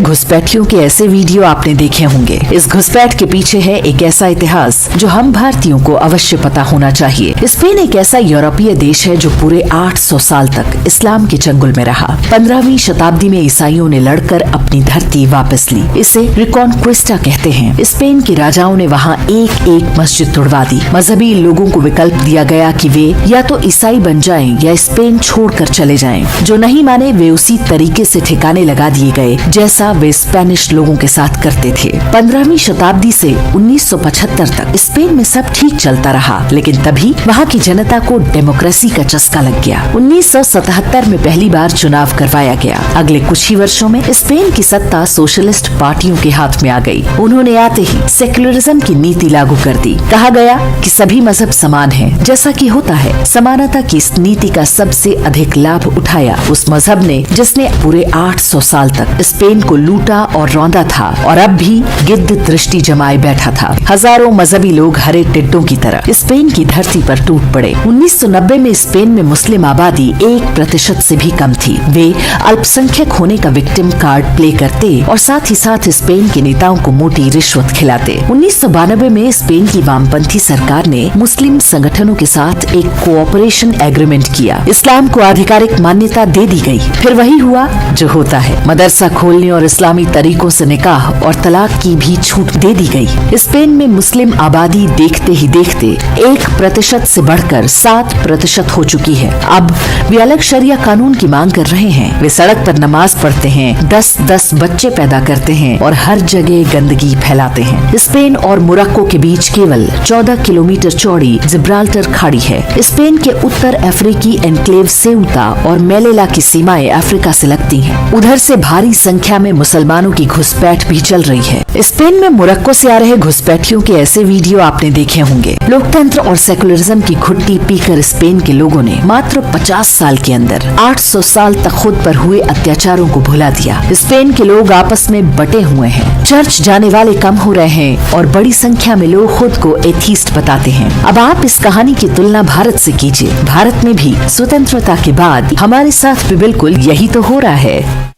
घुसपैठियों के ऐसे वीडियो आपने देखे होंगे। इस घुसपैठ के पीछे है एक ऐसा इतिहास जो हम भारतीयों को अवश्य पता होना चाहिए। स्पेन एक ऐसा यूरोपीय देश है जो पूरे 800 साल तक इस्लाम के चंगुल में रहा। 15वीं शताब्दी में ईसाइयों ने लड़कर अपनी धरती वापस ली। इसे रिकॉन्क्विस्टा कहते हैं। स्पेन के राजाओं ने वहाँ एक एक मस्जिद तुड़वा दी। मजहबी लोगों को विकल्प दिया गया कि वे या तो ईसाई बन जाएं या स्पेन छोड़कर चले जाएं। जो नहीं माने वे उसी तरीके से ठिकाने लगा दिए गए जैसा वे स्पेनिश लोगों के साथ करते थे। 15वीं शताब्दी से 1975 तक स्पेन में सब ठीक चलता रहा, लेकिन तभी वहाँ की जनता को डेमोक्रेसी का चस्का लग गया। 1977 में पहली बार चुनाव करवाया गया। अगले कुछ ही वर्षों में स्पेन की सत्ता सोशलिस्ट पार्टियों के हाथ में आ गई। उन्होंने आते ही सेक्युलरिज्म की नीति लागू कर दी। कहा गया कि सभी मजहब समान हैं। जैसा कि होता है, समानता की इस नीति का सबसे अधिक लाभ उठाया उस मजहब ने जिसने पूरे 800 साल तक स्पेन को लूटा और रौंदा था और अब भी गिद्ध दृष्टि जमाए बैठा था। हजारों मजहबी लोग हरे टिड्डों की तरह स्पेन की धरती पर टूट पड़े। 1990 में स्पेन में मुस्लिम आबादी 1% से भी कम थी। वे अल्पसंख्यक होने का विक्टिम कार्ड प्ले करते और साथ ही साथ स्पेन के नेताओं को मोटी रिश्वत खिलाते। 1992 में स्पेन की वामपंथी सरकार ने मुस्लिम संगठनों के साथ एक कोऑपरेशन एग्रीमेंट किया। इस्लाम को आधिकारिक मान्यता दे दी गई। फिर वही हुआ जो होता है, मदरसा खोलने और इस्लामी तरीकों से निकाह और तलाक की भी छूट दे दी गई। स्पेन में मुस्लिम आबादी देखते ही देखते 1% से बढ़कर 7% हो चुकी है। अब वे अलग शरिया कानून की मांग कर रहे हैं। वे सड़क पर नमाज पढ़ते हैं, 10-10 बच्चे पैदा करते हैं और हर जगह गंदगी फैलाते हैं। स्पेन और मोरक्को के बीच केवल 14 किलोमीटर चौड़ी जिब्राल्टर खाड़ी है। स्पेन के उत्तर अफ्रीकी एनक्लेव सेउता और मेलेला की सीमाएं अफ्रीका से लगती हैं। उधर से भारी संख्या में मुसलमानों की घुसपैठ भी चल रही है। स्पेन में मोरक्को से आ रहे घुसपैठियों के ऐसे वीडियो आपने देखे होंगे। लोकतंत्र और सेकुलरिज्म की घुट्टी पीकर स्पेन के लोगों ने मात्र 50 साल के अंदर 800 साल तक खुद पर हुए अत्याचारों को भुला दिया। स्पेन के लोग आपस में बटे हुए हैं। चर्च जाने वाले कम हो रहे हैं और बड़ी संख्या में लोग खुद को एथीस्ट बताते हैं। अब आप इस कहानी की तुलना भारत से कीजिए। भारत में भी स्वतंत्रता के बाद हमारे साथ भी बिल्कुल यही तो हो रहा है।